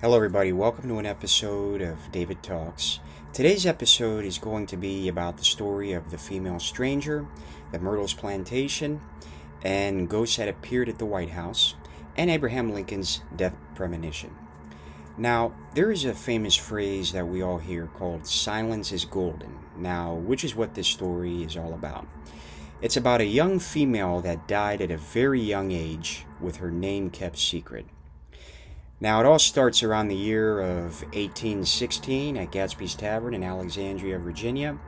Hello, everybody. Welcome to an episode of David Talks. Today's episode is going to be about the story of the female stranger, the Myrtles Plantation, and ghosts that appeared at the Whitehouse, and Abraham Lincoln's death premonition. Now, there is a famous phrase that we all hear called silence is golden. Now, which is what this story is all about. It's about a young female that died at a very young age with her name kept secret. Now, it all starts around the year of 1816 at Gatsby's Tavern in Alexandria, Virginia,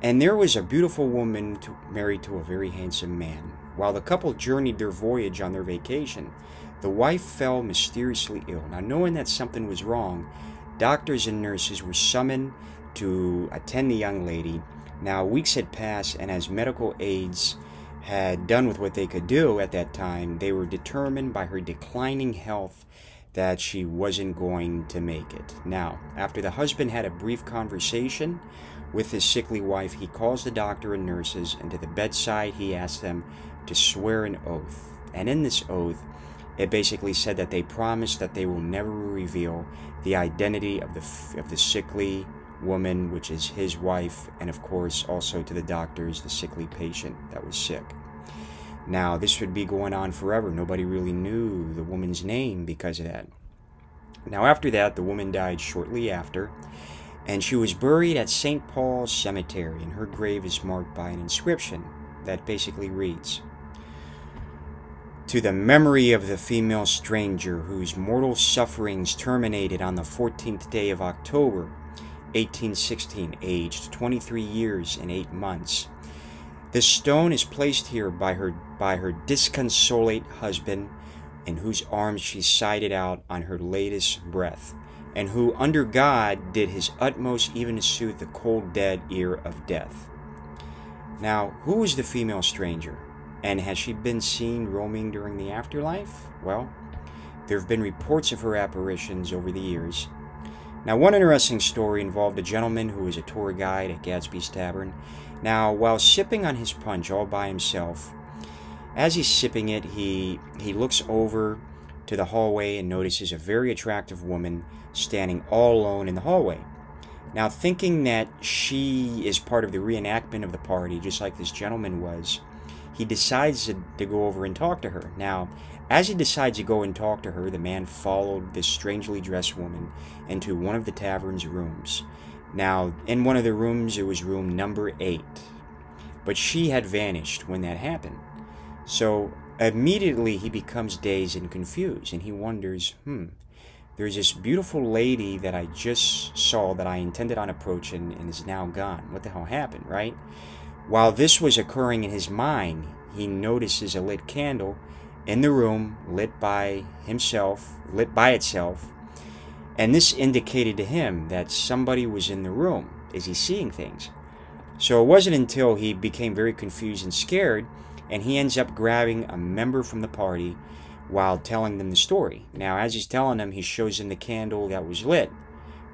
and there was a beautiful woman married to a very handsome man. While the couple journeyed their voyage on their vacation, the wife fell mysteriously ill. Now, knowing that something was wrong, doctors and nurses were summoned to attend the young lady. Now, weeks had passed, and as medical aids had done with what they could do at that time, they were determined by her declining health that she wasn't going to make it. Now, after the husband had a brief conversation with his sickly wife, he calls the doctor and nurses, and to the bedside he asks them to swear an oath. And in this oath, it basically said that they promise that they will never reveal the identity of the sickly woman, which is his wife, and of course also to the doctors, the sickly patient that was sick. Now, this would be going on forever. Nobody really knew the woman's name because of that. Now, after that, the woman died shortly after, and she was buried at St. Paul's Cemetery, and her grave is marked by an inscription that basically reads, "To the memory of the female stranger whose mortal sufferings terminated on the 14th day of October, 1816, aged 23 years and 8 months. This stone is placed here by her disconsolate husband, in whose arms she sighed out on her latest breath, and who under God did his utmost even to soothe the cold dead ear of death." Now, who is the female stranger? And has she been seen roaming during the afterlife? Well, there have been reports of her apparitions over the years. Now, one interesting story involved a gentleman who was a tour guide at Gatsby's Tavern. Now, while sipping on his punch all by himself, as he's sipping it, he looks over to the hallway and notices a very attractive woman standing all alone in the hallway. Now, thinking that she is part of the reenactment of the party, just like this gentleman was, he decides to go over and talk to her. Now, as he decides to go and talk to her, the man followed this strangely dressed woman into one of the tavern's rooms. Now, in one of the rooms, it was room number 8. But she had vanished when that happened. So, immediately he becomes dazed and confused, and he wonders, there's this beautiful lady that I just saw that I intended on approaching and is now gone. What the hell happened, right? While this was occurring in his mind, he notices a lit candle in the room, lit by itself, and this indicated to him that somebody was in the room. Is he seeing things? So it wasn't until he became very confused and scared, and he ends up grabbing a member from the party while telling them the story. Now, as he's telling them, he shows them the candle that was lit.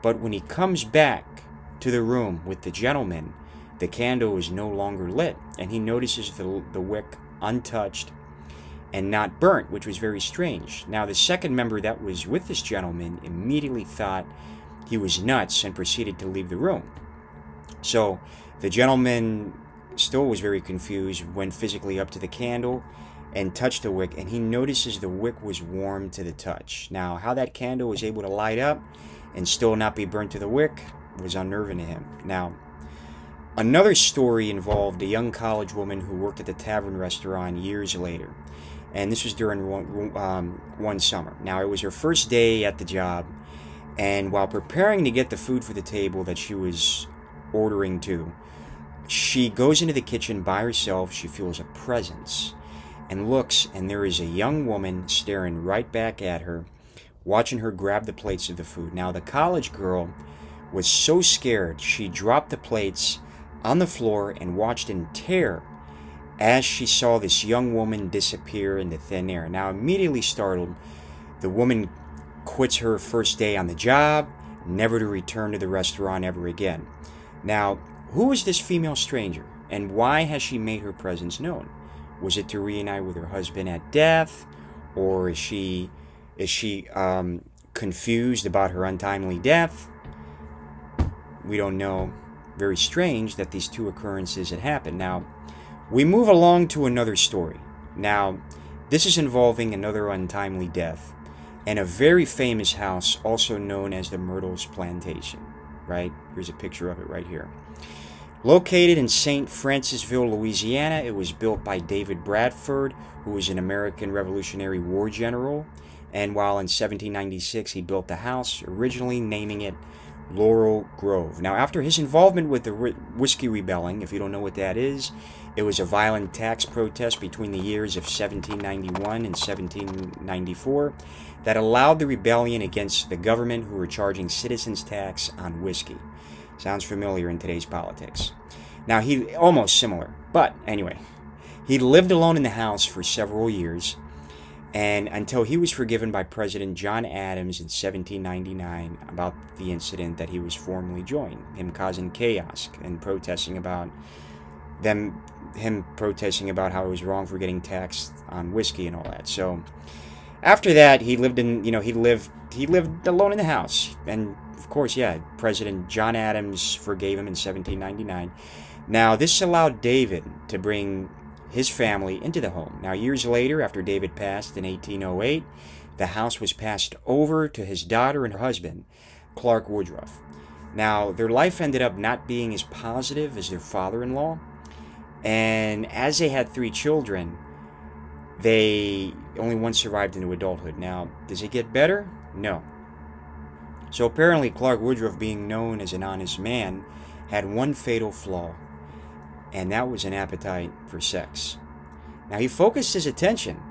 But when he comes back to the room with the gentleman, the candle is no longer lit, and he notices the wick untouched and not burnt, which was very strange. Now, the second member that was with this gentleman immediately thought he was nuts and proceeded to leave the room. So the gentleman still was very confused, went physically up to the candle and touched the wick, and he notices the wick was warm to the touch. Now, how that candle was able to light up and still not be burnt to the wick was unnerving to him. Now, another story involved a young college woman who worked at the Tavern restaurant years later. And this was during one summer. Now, it was her first day at the job, and while preparing to get the food for the table that she was ordering to, she goes into the kitchen by herself. She feels a presence and looks, and there is a young woman staring right back at her, watching her grab the plates of the food. Now, the college girl was so scared, she dropped the plates on the floor and watched in terror as she saw this young woman disappear into thin air. Now, immediately startled, the woman quits her first day on the job, never to return to the restaurant ever again. Now, who is this female stranger, and why has she made her presence known? Was it to reunite with her husband at death, or is she confused about her untimely death. We don't know. Very strange that these two occurrences had happened. Now, we move along to another story. Now, this is involving another untimely death and a very famous house also known as the Myrtles Plantation, right? Here's a picture of it right here. Located in St. Francisville, Louisiana, it was built by David Bradford, who was an American Revolutionary War general. And while in 1796 he built the house, originally naming it Laurel Grove. Now, after his involvement with the Whiskey Rebellion, if you don't know what that is, it was a violent tax protest between the years of 1791 and 1794 that allowed the rebellion against the government who were charging citizens tax on whiskey. Sounds familiar in today's politics. Now, he almost similar, but anyway, he lived alone in the house for several years, and until he was forgiven by President John Adams in 1799 about the incident that he was formally joined, him causing chaos and protesting about him protesting about how it was wrong for getting taxed on whiskey and all that. So after that, he lived alone in the house, and of course, yeah, President John Adams forgave him in 1799. Now, this allowed David to bring his family into the home. Now, years later, after David passed in 1808, the house was passed over to his daughter and her husband, Clark Woodruff. Now, their life ended up not being as positive as their father-in-law, and as they had 3 children, only one survived into adulthood. Now, does it get better? No. So apparently, Clark Woodruff, being known as an honest man, had one fatal flaw, and that was an appetite for sex. Now, he focused his attention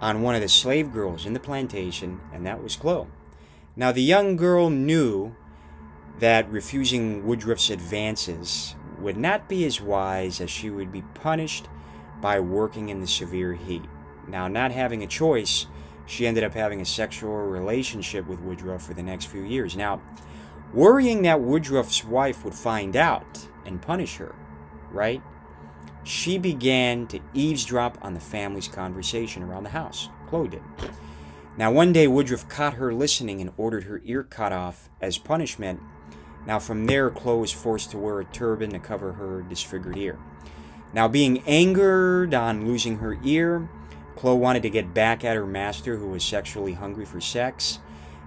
on one of the slave girls in the plantation, and that was Chloe. Now, the young girl knew that refusing Woodruff's advances would not be as wise, as she would be punished by working in the severe heat. Now, not having a choice, she ended up having a sexual relationship with Woodruff for the next few years. Now, worrying that Woodruff's wife would find out and punish her, right? She began to eavesdrop on the family's conversation around the house. Chloe did. Now, one day, Woodruff caught her listening and ordered her ear cut off as punishment. Now, from there, Chloe was forced to wear a turban to cover her disfigured ear. Now, being angered on losing her ear, Chloe wanted to get back at her master, who was sexually hungry for sex,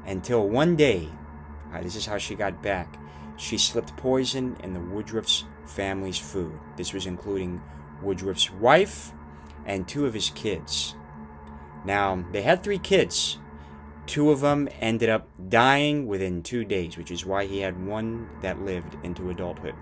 until one day, this is how she got back, she slipped poison in the Woodruff's family's food. This was including Woodruff's wife and 2 of his kids. Now, they had 3 kids. 2 of them ended up dying within 2 days, which is why he had one that lived into adulthood.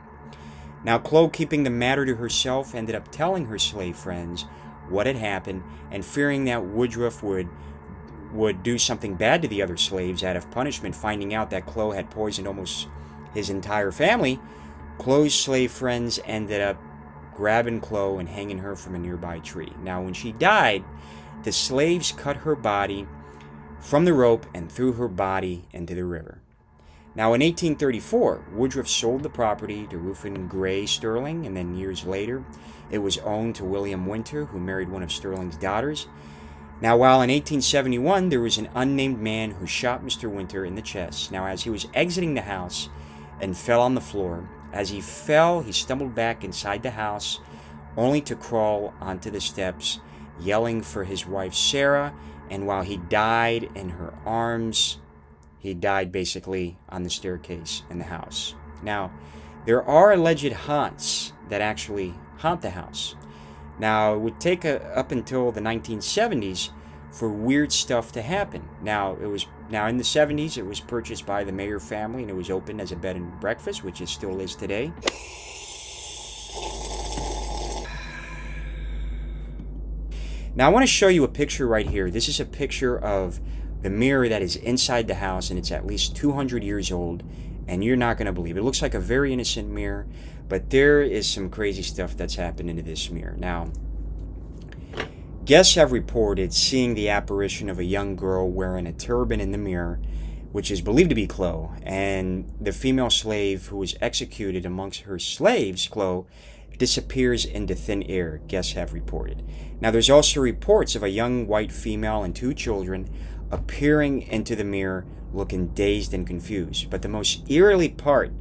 Now, Chloe, keeping the matter to herself, ended up telling her slave friends what had happened, and fearing that Woodruff would do something bad to the other slaves out of punishment, finding out that Chloe had poisoned almost his entire family, Chloe's slave friends ended up grabbing Chloe and hanging her from a nearby tree. Now, when she died, the slaves cut her body from the rope and threw her body into the river. Now, in 1834, Woodruff sold the property to Reuben Gray Sterling, and then years later, it was owned to William Winter, who married one of Sterling's daughters. Now, while in 1871, there was an unnamed man who shot Mr. Winter in the chest. Now, as he was exiting the house and fell on the floor, as he fell, he stumbled back inside the house, only to crawl onto the steps, yelling for his wife, Sarah, and while he died in her arms, he died basically on the staircase in the house. Now, there are alleged haunts that actually haunt the house. Now, it would take up until the 1970s for weird stuff to happen. Now, in the 70s, it was purchased by the Mayer family, and it was opened as a bed and breakfast, which it still is today. Now, I want to show you a picture right here. This is a picture of the mirror that is inside the house, and it's at least 200 years old, and you're not going to believe it. It looks like a very innocent mirror, but there is some crazy stuff that's happened into this mirror. Now, guests have reported seeing the apparition of a young girl wearing a turban in the mirror, which is believed to be Chloe, and the female slave who was executed amongst her slaves, Chloe, disappears into thin air, guests have reported. Now, there's also reports of a young white female and 2 children appearing into the mirror looking dazed and confused. But the most eerily part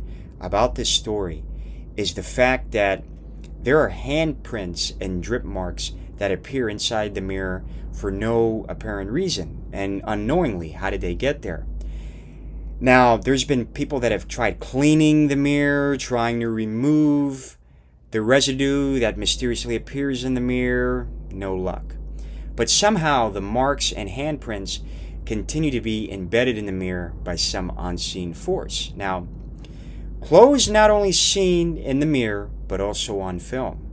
about this story is the fact that there are handprints and drip marks that appear inside the mirror for no apparent reason, and unknowingly. How did they get there? Now, there's been people that have tried cleaning the mirror, trying to remove the residue that mysteriously appears in the mirror. No luck. But somehow the marks and handprints continue to be embedded in the mirror by some unseen force. Now, clothes not only seen in the mirror, but also on film.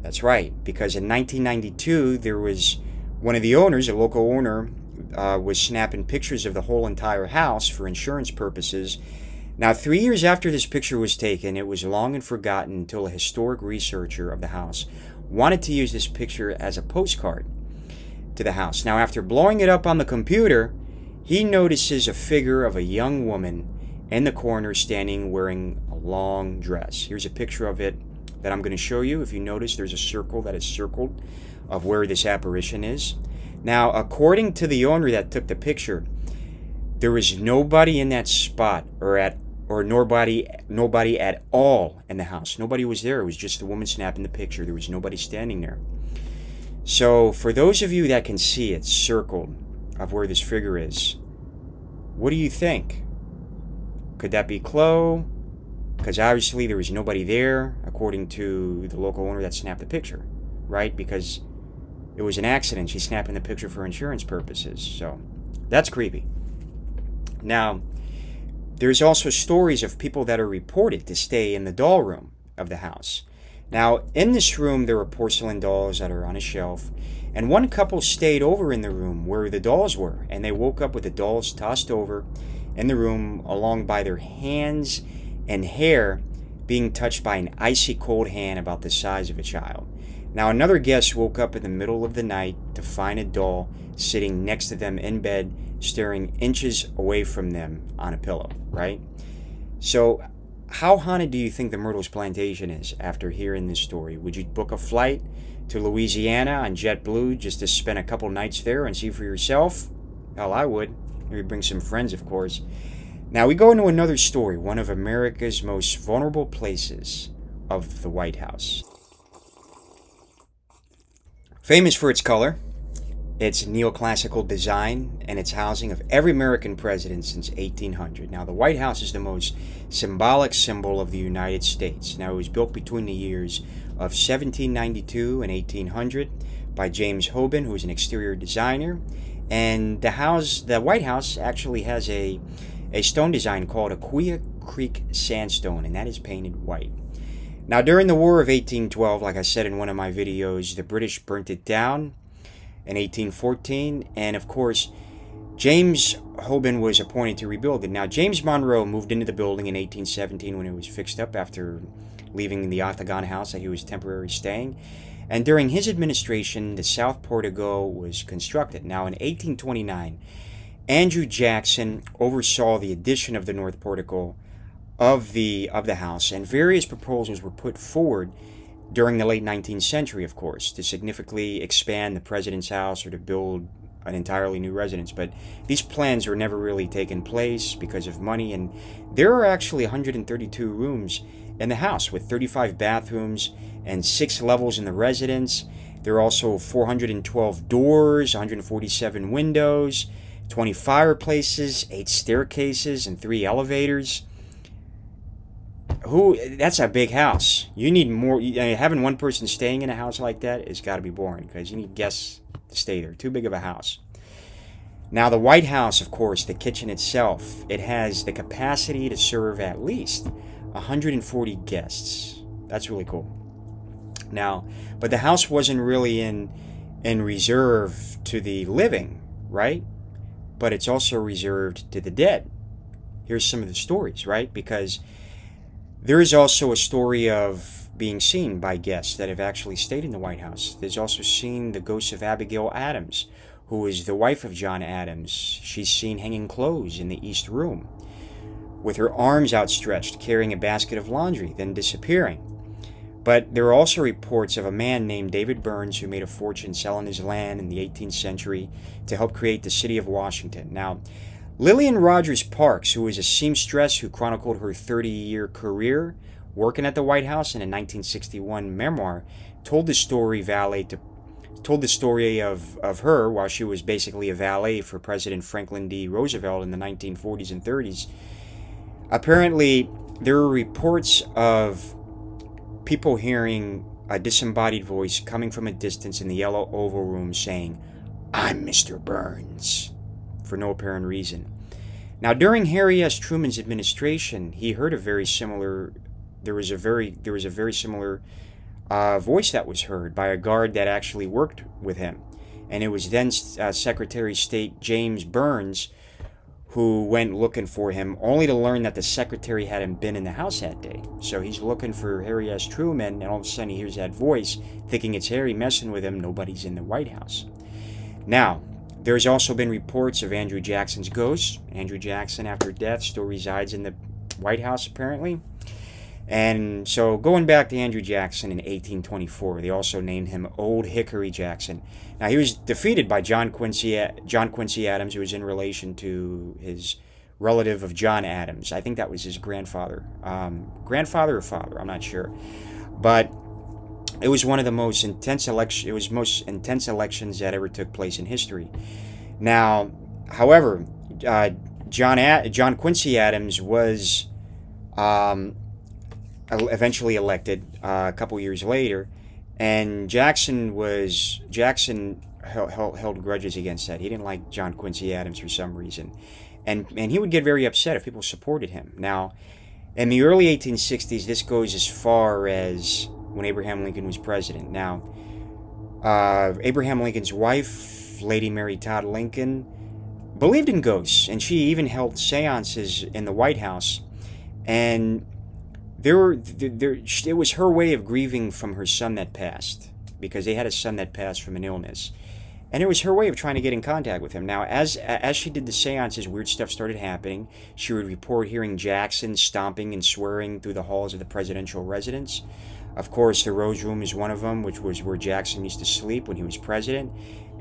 That's right, because in 1992, there was one of the owners, a local owner, was snapping pictures of the whole entire house for insurance purposes. Now, 3 years after this picture was taken, it was long and forgotten until a historic researcher of the house wanted to use this picture as a postcard to the house. Now, after blowing it up on the computer, he notices a figure of a young woman in the corner standing wearing a long dress. Here's a picture of it that I'm going to show you. If you notice, there's a circle that is circled of where this apparition is. Now, according to the owner that took the picture, there was nobody in that spot or nobody at all in the house. Nobody was there. It was just the woman snapping the picture. There was nobody standing there. So, for those of you that can see it circled of where this figure is, what do you think? Could that be Chloe? Because obviously there was nobody there, according to the local owner that snapped the picture, right? Because it was an accident. She's snapping the picture for insurance purposes. So, that's creepy. Now, there's also stories of people that are reported to stay in the doll room of the house. Now, in this room, there are porcelain dolls that are on a shelf, and one couple stayed over in the room where the dolls were, and they woke up with the dolls tossed over in the room along by their hands and hair being touched by an icy cold hand about the size of a child. Now, another guest woke up in the middle of the night to find a doll sitting next to them in bed, staring inches away from them on a pillow, right? So, how haunted do you think the Myrtles Plantation is after hearing this story? Would you book a flight to Louisiana on JetBlue just to spend a couple nights there and see for yourself? Hell, I would. Maybe bring some friends, of course. Now, we go into another story, one of America's most vulnerable places of the Whitehouse. Famous for its color, its neoclassical design, and its housing of every American president since 1800. Now, the White House is the most symbolic symbol of the United States. Now, it was built between the years of 1792 and 1800 by James Hoban, who was an exterior designer. And the White House actually has a stone design called Aquia Creek sandstone, and that is painted white. Now, during the War of 1812, like I said in one of my videos, the British burnt it down in 1814, and of course, James Hoban was appointed to rebuild it. Now, James Monroe moved into the building in 1817 when it was fixed up after leaving the Octagon house that he was temporarily staying. And during his administration, the South Portico was constructed. Now, in 1829, Andrew Jackson oversaw the addition of the North Portico of the house, and various proposals were put forward during the late 19th century, of course, to significantly expand the president's house or to build an entirely new residence. But these plans were never really taken place because of money, and there are actually 132 rooms in the house with 35 bathrooms and 6 levels in the residence. There are also 412 doors, 147 windows, 20 fireplaces, 8 staircases, and 3 elevators. That's a big house. You need more. Having one person staying in a house like that has got to be boring because you need guests to stay there. Too big of a house. Now, the White House, of course, the kitchen itself, it has the capacity to serve at least 140 guests. That's really cool. Now, but the house wasn't really in reserve to the living, right? But it's also reserved to the dead. Here's some of the stories, right? Because there is also a story of being seen by guests that have actually stayed in the White House. There's also seen the ghost of Abigail Adams, who is the wife of John Adams. She's seen hanging clothes in the East Room, with her arms outstretched, carrying a basket of laundry, then disappearing. But there are also reports of a man named David Burns who made a fortune selling his land in the 18th century to help create the city of Washington. Now, Lillian Rogers Parks, who was a seamstress who chronicled her 30-year career working at the White House in a 1961 memoir, told the story of her while she was basically a valet for President Franklin D. Roosevelt in the 1940s and 30s. Apparently, there were reports of people hearing a disembodied voice coming from a distance in the yellow oval room saying, "I'm Mr. Burns," for no apparent reason. Now, during Harry S. Truman's administration, he heard a very similar. There was a very similar voice that was heard by a guard that actually worked with him, and it was then Secretary of State James Burns who went looking for him, only to learn that the secretary hadn't been in the house that day. So he's looking for Harry S. Truman, and all of a sudden he hears that voice, thinking it's Harry messing with him. Nobody's in the White House. Now, there's also been reports of Andrew Jackson's ghost. Andrew Jackson, after death, still resides in the White House, apparently. And so going back to Andrew Jackson in 1824, they also named him Old Hickory Jackson. Now, he was defeated by John Quincy Adams, who was in relation to his relative of John Adams. I think that was his grandfather. Grandfather or father, I'm not sure. But it was one of the most intense elections that ever took place in history. Now, however, John Quincy Adams was eventually elected a couple years later, and Jackson held grudges against that. He didn't like John Quincy Adams for some reason, and he would get very upset if people supported him. Now, in the early 1860s, this goes as far as when Abraham Lincoln was president. Now, Abraham Lincoln's wife, Lady Mary Todd Lincoln, believed in ghosts, and she even held seances in the White House, and it was her way of grieving from her son that passed, because they had a son that passed from an illness. And it was her way of trying to get in contact with him. Now, as she did the seances, weird stuff started happening. She would report hearing Jackson stomping and swearing through the halls of the presidential residence. Of course, the Rose Room is one of them, which was where Jackson used to sleep when he was president.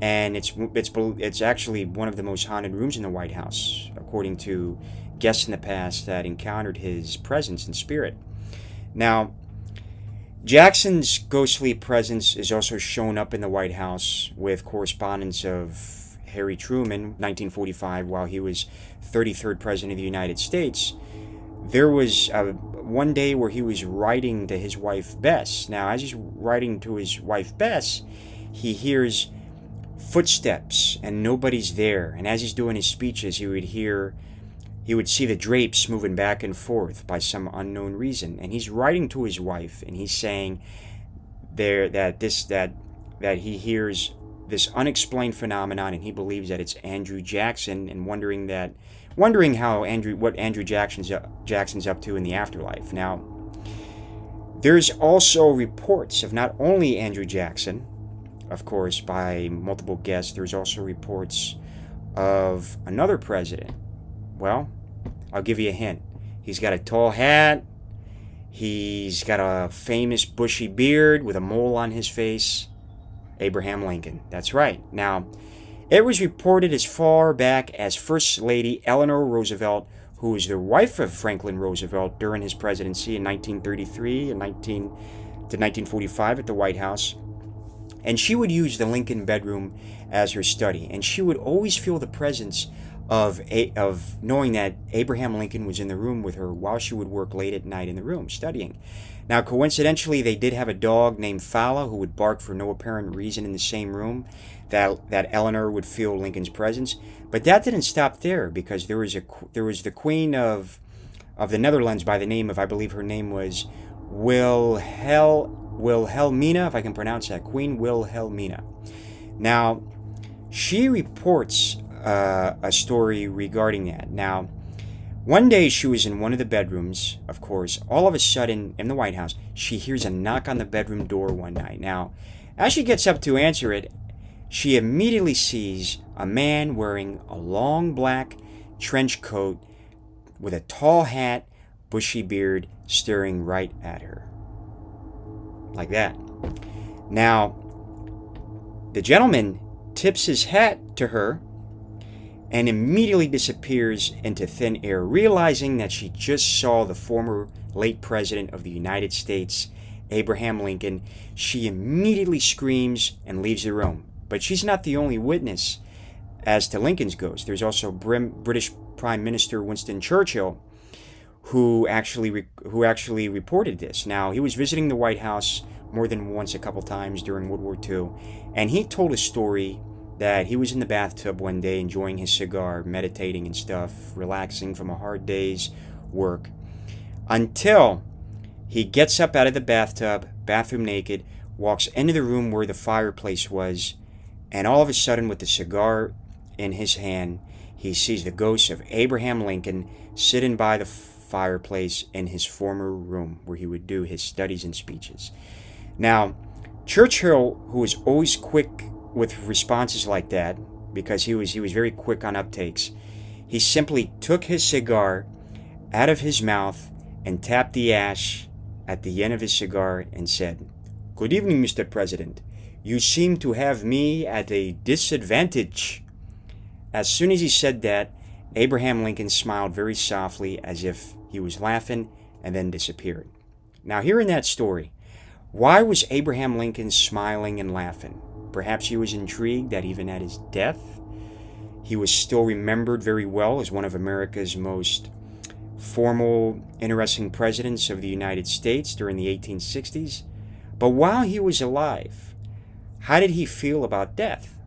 And it's actually one of the most haunted rooms in the White House, according to guests in the past that encountered his presence and spirit. Now, Jackson's ghostly presence is also shown up in the White House with correspondence of Harry Truman, 1945, while he was 33rd President of the United States. There was one day where he was writing to his wife, Bess. Now, as he's writing to his wife, Bess, he hears footsteps and nobody's there. And as he's doing his speeches, he would see the drapes moving back and forth by some unknown reason. And he's writing to his wife, and he's saying that he hears this unexplained phenomenon, and he believes that it's Andrew Jackson, and wondering what Andrew Jackson's up to in the afterlife. Now, there's also reports of not only Andrew Jackson, of course, by multiple guests. There's also reports of another president. Well, I'll give you a hint. He's got a tall hat. He's got a famous bushy beard with a mole on his face. Abraham Lincoln. That's right. Now, it was reported as far back as First Lady Eleanor Roosevelt, who was the wife of Franklin Roosevelt during his presidency in 1933 and 1945 at the White House. And she would use the Lincoln bedroom as her study. And she would always feel the presence of knowing that Abraham Lincoln was in the room with her while she would work late at night in the room studying. Now, coincidentally, they did have a dog named Fowler who would bark for no apparent reason in the same room that Eleanor would feel Lincoln's presence. But that didn't stop there, because there was the Queen of the Netherlands by the name of, I believe her name was Wilhelmina, if I can pronounce that, Queen Wilhelmina. Now, she reports a story regarding that. Now, one day she was in one of the bedrooms, of course. All of a sudden, in the White House, she hears a knock on the bedroom door one night. Now, as she gets up to answer it, she immediately sees a man wearing a long black trench coat with a tall hat, bushy beard, staring right at her. like that. Now, the gentleman tips his hat to her and immediately disappears into thin air, realizing that she just saw the former late President of the United States, Abraham Lincoln. She immediately screams and leaves the room. But she's not the only witness as to Lincoln's ghost. There's also British Prime Minister Winston Churchill, who actually reported this. Now, he was visiting the White House more than once, a couple times during World War II, and he told a story that he was in the bathtub one day enjoying his cigar, meditating and stuff, relaxing from a hard day's work, until he gets up out of the bathtub, bathroom naked, walks into the room where the fireplace was, and all of a sudden, with the cigar in his hand, he sees the ghost of Abraham Lincoln sitting by the fireplace in his former room where he would do his studies and speeches. Now, Churchill, who was always quick with responses like that, because he was very quick on uptakes, he simply took his cigar out of his mouth and tapped the ash at the end of his cigar and said, "Good evening, Mr. President. You seem to have me at a disadvantage." As soon as he said that, Abraham Lincoln smiled very softly as if he was laughing and then disappeared. Now, hearing that story, why was Abraham Lincoln smiling and laughing? Perhaps he was intrigued that even at his death, he was still remembered very well as one of America's most formal, interesting presidents of the United States during the 1860s. But while he was alive, how did he feel about death?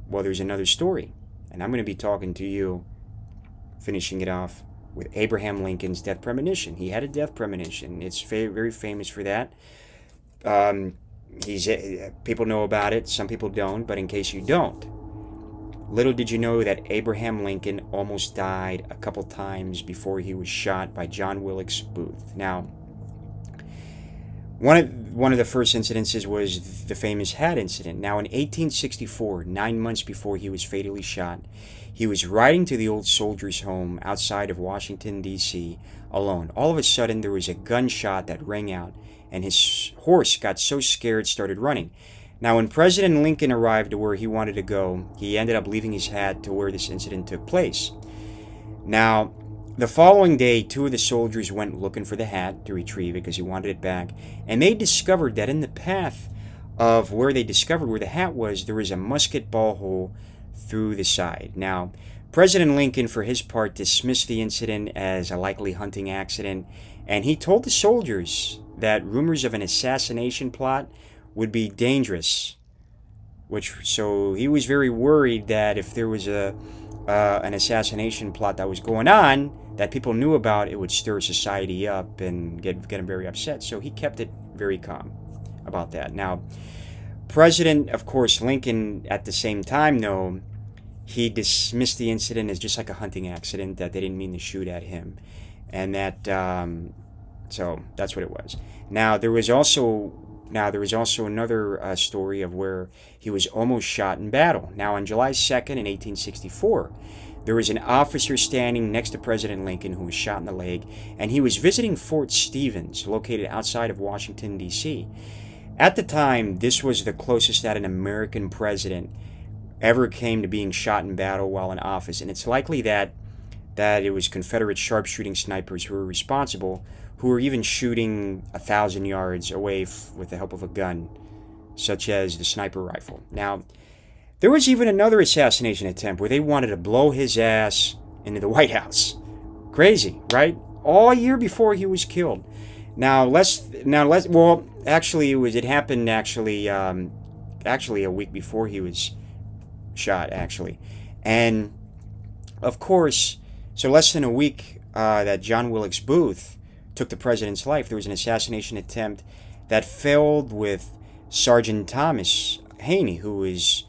Well, there's another story, and I'm going to be talking to you, finishing it off with Abraham Lincoln's death premonition. He had a death premonition. It's very famous for that. People know about it, some people don't, but in case you don't, little did you know that Abraham Lincoln almost died a couple times before he was shot by John Wilkes Booth. Now, one of the first incidences was the famous hat incident. Now, in 1864, 9 months before he was fatally shot, he was riding to the old soldier's home outside of Washington, D.C., alone. All of a sudden, there was a gunshot that rang out, and his horse got so scared, started running. Now, when President Lincoln arrived to where he wanted to go, he ended up leaving his hat to where this incident took place. Now, the following day, 2 of the soldiers went looking for the hat to retrieve it because he wanted it back, and they discovered that in the path of where they discovered where the hat was, there was a musket ball hole through the side. Now, President Lincoln, for his part, dismissed the incident as a likely hunting accident, and he told the soldiers that rumors of an assassination plot would be dangerous. So he was very worried that if there was an assassination plot that was going on that people knew about, it would stir society up and get him very upset. So he kept it very calm about that. Now, President, of course, Lincoln, at the same time, though, he dismissed the incident as just like a hunting accident, that they didn't mean to shoot at him, and that so that's what it was. Now there was also another story of where he was almost shot in battle. Now, on July 2nd in 1864, there was an officer standing next to President Lincoln who was shot in the leg, and he was visiting Fort Stevens, located outside of Washington, D.C. At the time, this was the closest that an American president ever came to being shot in battle while in office, and it's likely that it was Confederate sharpshooting snipers who were responsible, who were even shooting 1,000 yards away with the help of a gun, such as the sniper rifle. Now, there was even another assassination attempt where they wanted to blow his ass into the White House. Crazy, right? All a year before he was killed. It happened actually a week before he was shot, actually. And of course, so less than a week that John Wilkes Booth took the president's life, there was an assassination attempt that failed with Sergeant Thomas Haney, who was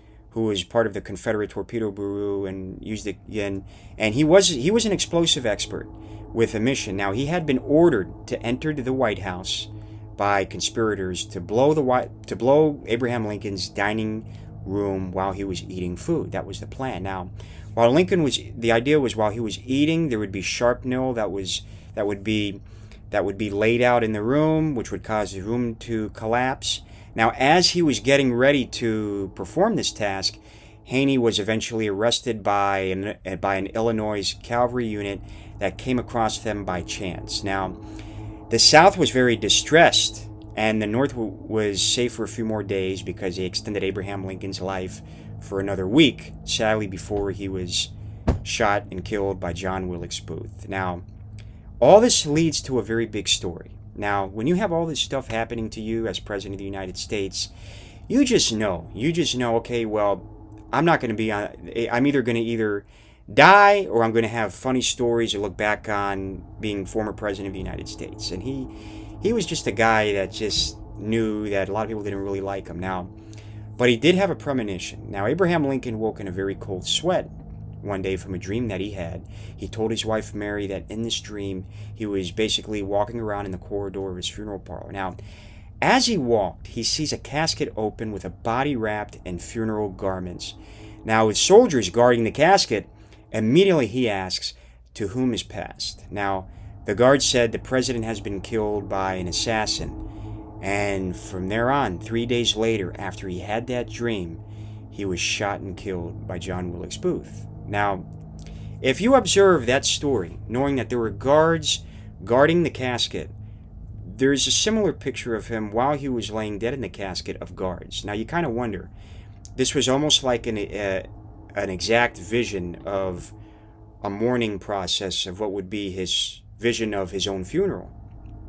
part of the Confederate Torpedo Bureau and used it again. And he was an explosive expert with a mission. Now, he had been ordered to enter the White House by conspirators to blow Abraham Lincoln's dining room while he was eating food. That was the plan. Now, the idea was while he was eating, there would be shrapnel that would be that would be laid out in the room, which would cause the room to collapse. Now, as he was getting ready to perform this task, Haney was eventually arrested by an Illinois cavalry unit that came across them by chance. Now, the South was very distressed, and the North was safe for a few more days because they extended Abraham Lincoln's life for another week, sadly before he was shot and killed by John Wilkes Booth. Now, all this leads to a very big story. Now, when you have all this stuff happening to you as President of the United States, you just know, okay, well, I'm not going to be on, I'm either going to either die or I'm going to have funny stories to look back on being former President of the United States. And he was just a guy that just knew that a lot of people didn't really like him. Now, but he did have a premonition. Now, Abraham Lincoln woke in a very cold sweat one day from a dream that he had. He told his wife Mary that in this dream he was basically walking around in the corridor of his funeral parlor. Now, as he walked, he sees a casket open with a body wrapped in funeral garments. Now, with soldiers guarding the casket, immediately he asks, "To whom is passed?" Now, the guard said the president has been killed by an assassin. And from there on, 3 days later, after he had that dream, he was shot and killed by John Wilkes Booth. Now, if you observe that story, knowing that there were guards guarding the casket, there's a similar picture of him while he was laying dead in the casket of guards. Now, you kind of wonder, this was almost like an exact vision of a mourning process of what would be his vision of his own funeral,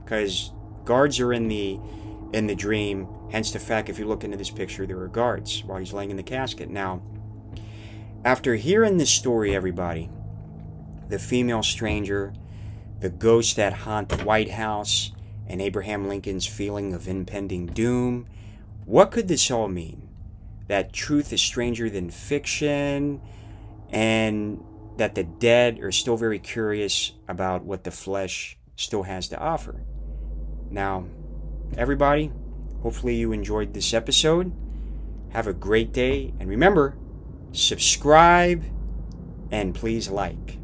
because guards are in the dream, hence the fact, if you look into this picture, there are guards while he's laying in the casket. Now, after hearing this story, everybody, the female stranger, the ghosts that haunt the Whitehouse, and Abraham Lincoln's feeling of impending doom, what could this all mean? That truth is stranger than fiction, and that the dead are still very curious about what the flesh still has to offer. Now, everybody, hopefully you enjoyed this episode. Have a great day, and remember, subscribe and please like.